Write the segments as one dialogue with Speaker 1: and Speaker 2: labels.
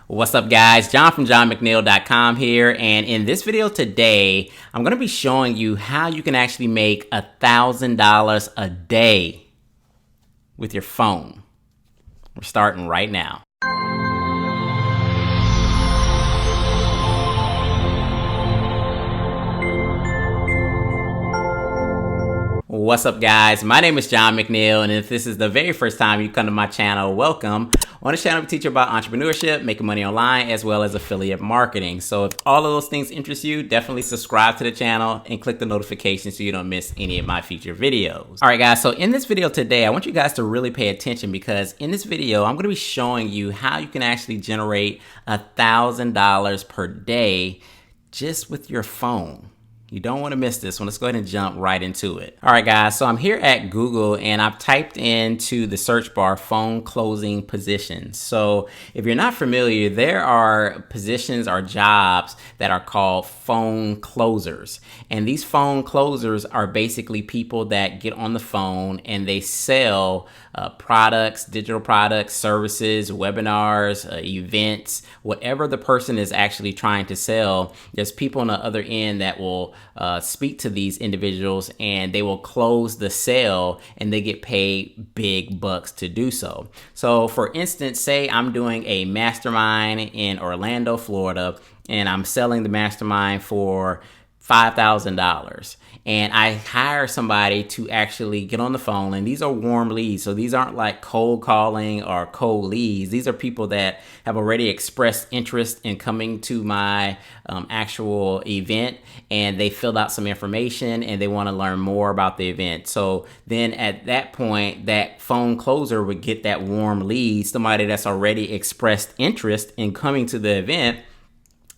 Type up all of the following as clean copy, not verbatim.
Speaker 1: What's up, guys? John from JohnMcNeil.com here, and in this video today, I'm going to be showing you how you can actually make $1,000 a day with your phone. We're starting right now. What's up, guys? My name is John McNeil, and if this is the very first time you come to my channel, welcome. On this channel, we teach you about entrepreneurship, making money online, as well as affiliate marketing. So if all of those things interest you, definitely subscribe to the channel and click the notification so you don't miss any of my future videos. All right, guys, so in this video today, I want you guys to really pay attention because in this video, I'm gonna be showing you how you can actually generate $1,000 per day just with your phone. You don't want to miss this one. Let's go ahead and jump right into it. All right, guys, so I'm here at Google and I've typed into the search bar phone closing positions. So if you're not familiar, there are positions or jobs that are called phone closers. And these phone closers are basically people that get on the phone and they sell products, digital products, services, webinars, events, whatever the person is actually trying to sell. There's people on the other end that will speak to these individuals and they will close the sale and they get paid big bucks to do so. So for instance, say I'm doing a mastermind in Orlando, Florida, and I'm selling the mastermind for $5,000 and I hire somebody to actually get on the phone, and these are warm leads. So these aren't like cold calling or cold leads. These are people that have already expressed interest in coming to my actual event, and they filled out some information and they want to learn more about the event. So then at that point, that phone closer would get that warm lead, somebody that's already expressed interest in coming to the event.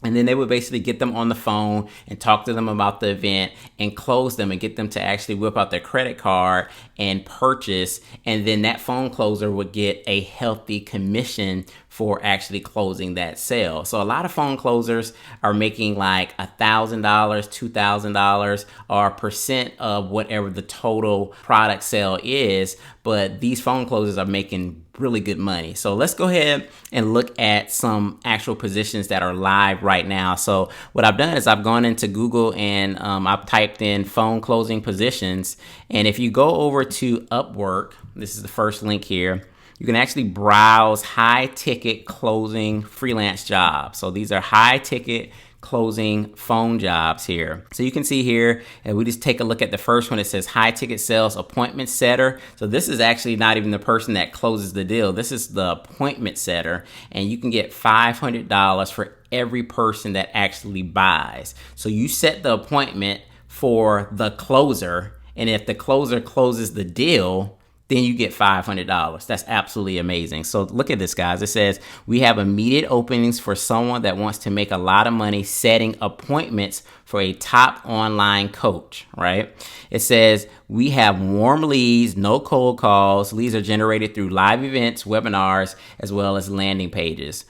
Speaker 1: And then they would basically get them on the phone and talk to them about the event and close them and get them to actually whip out their credit card and purchase. And then that phone closer would get a healthy commission for actually closing that sale. So a lot of phone closers are making like $1,000, $2,000, or a percent of whatever the total product sale is. But these phone closers are making really good money. So let's go ahead and look at some actual positions that are live right now. So what I've done is I've gone into Google and I've typed in phone closing positions. And if you go over to Upwork, this is the first link here, you can actually browse high ticket closing freelance jobs. So these are high ticket closing phone jobs here. So you can see here, and we just take a look at the first one. It says high ticket sales appointment setter. So this is actually not even the person that closes the deal. This is the appointment setter, and you can get $500 for every person that actually buys. So you set the appointment for the closer, and if the closer closes the deal, then you get $500. That's absolutely amazing. So look at this, guys. It says we have immediate openings for someone that wants to make a lot of money setting appointments for a top online coach, right? It says we have warm leads, no cold calls. Leads are generated through live events, webinars, as well as landing pages.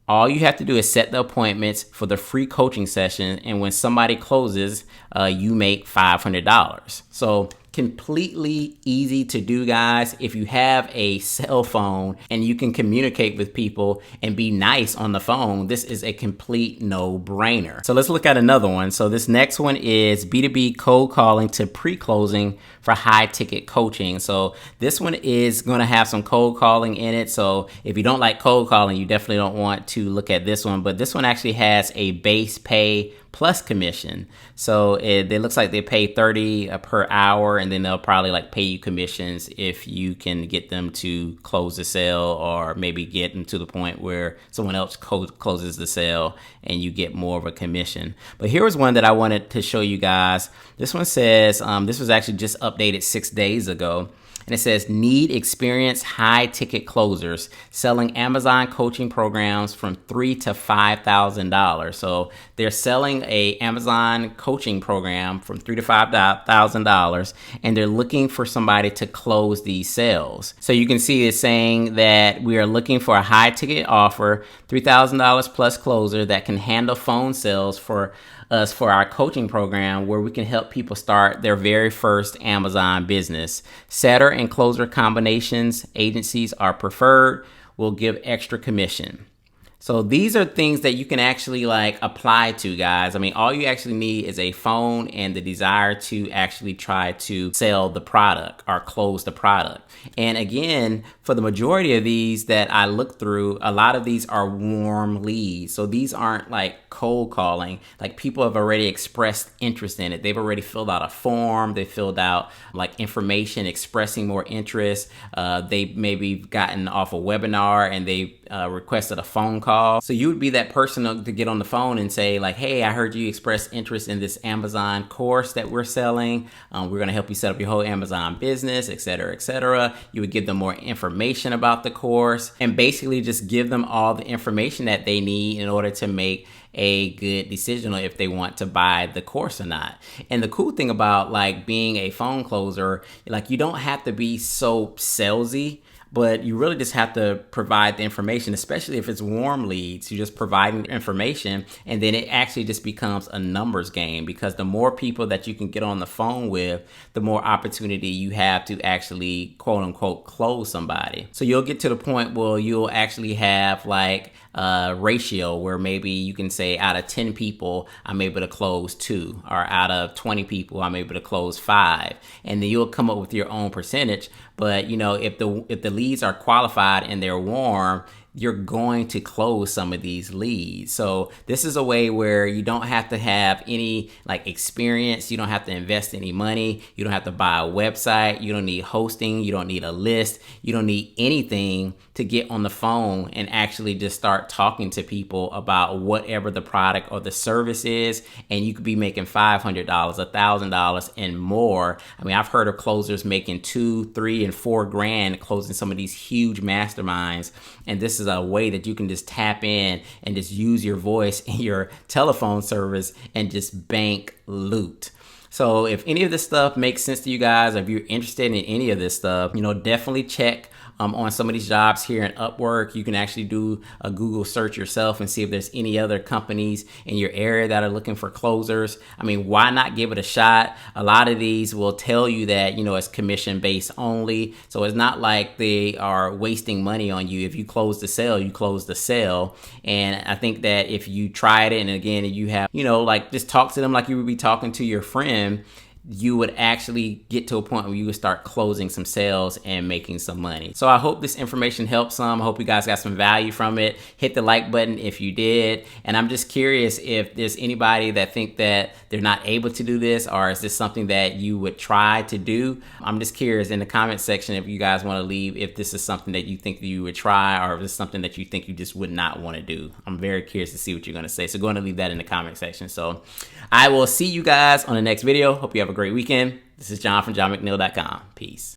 Speaker 1: All you have to do is set the appointments for the free coaching session, and when somebody closes, you make $500. So completely easy to do, guys. If you have a cell phone and you can communicate with people and be nice on the phone, this is a complete no-brainer. So let's look at another one. So this next one is B2B cold calling to pre-closing for high ticket coaching. So this one is going to have some cold calling in it. So if you don't like cold calling, you definitely don't want to look at this one. But this one actually has a base pay plus commission. So it looks like they pay $30 per hour, and then they'll probably like pay you commissions if you can get them to close the sale, or maybe get them to the point where someone else closes the sale and you get more of a commission. But here was one that I wanted to show you guys. This one says, this was actually just updated 6 days ago. And it says, need experienced high ticket closers selling Amazon coaching programs from $3,000 to $5,000. So they're selling a Amazon coaching program from $3,000 to $5,000, and they're looking for somebody to close these sales. So you can see it's saying that we are looking for a high ticket offer, $3,000 plus closer that can handle phone sales for us for our coaching program, where we can help people start their very first Amazon business. Setter and closer combinations agencies are preferred. We'll give extra commission. So these are things that you can actually like apply to, guys. I mean, all you actually need is a phone and the desire to actually try to sell the product or close the product. And again, for the majority of these that I look through, a lot of these are warm leads. So these aren't like cold calling. Like people have already expressed interest in it. They've already filled out a form. They filled out like information expressing more interest. They maybe gotten off a webinar and they requested a phone call. So you would be that person to get on the phone and say like, hey, I heard you express interest in this Amazon course that we're selling. We're going to help you set up your whole Amazon business, et cetera, et cetera. You would give them more information about the course and basically just give them all the information that they need in order to make a good decision on if they want to buy the course or not. And the cool thing about like being a phone closer, like you don't have to be so salesy, but you really just have to provide the information, especially if it's warm leads. You just providing information, and then it actually just becomes a numbers game, because the more people that you can get on the phone with, the more opportunity you have to actually quote unquote close somebody. So you'll get to the point where you'll actually have like a ratio where maybe you can say out of 10 people, I'm able to close 2, or out of 20 people, I'm able to close 5. And then you'll come up with your own percentage. But you know, if the leads are qualified and they're warm, you're going to close some of these leads. So this is a way where you don't have to have any like experience. You don't have to invest any money. You don't have to buy a website. You don't need hosting. You don't need a list. You don't need anything to get on the phone and actually just start talking to people about whatever the product or the service is. And you could be making $500, $1,000 and more. I mean, I've heard of closers making $2, $3, and $4 grand closing some of these huge masterminds. And this is a way that you can just tap in and just use your voice and your telephone service and just bank loot. So if any of this stuff makes sense to you guys, or if you're interested in any of this stuff, you know, definitely check on some of these jobs here in Upwork. You can actually do a Google search yourself and see if there's any other companies in your area that are looking for closers. I mean, why not give it a shot? A lot of these will tell you that, you know, it's commission based only. So it's not like they are wasting money on you. If you close the sale, you close the sale. And I think that if you tried it, and again, you have, you know, like just talk to them like you would be talking to your friend, you would actually get to a point where you would start closing some sales and making some money. So I hope this information helps some. I hope you guys got some value from it. Hit the like button if you did. And I'm just curious if there's anybody that think that they're not able to do this, or is this something that you would try to do? I'm just curious in the comment section if you guys want to leave if this is something that you think that you would try, or if it's something that you think you just would not want to do. I'm very curious to see what you're going to say. So go ahead and leave that in the comment section. So I will see you guys on the next video. Hope you have a great weekend. This is John from JohnMcNeil.com. Peace.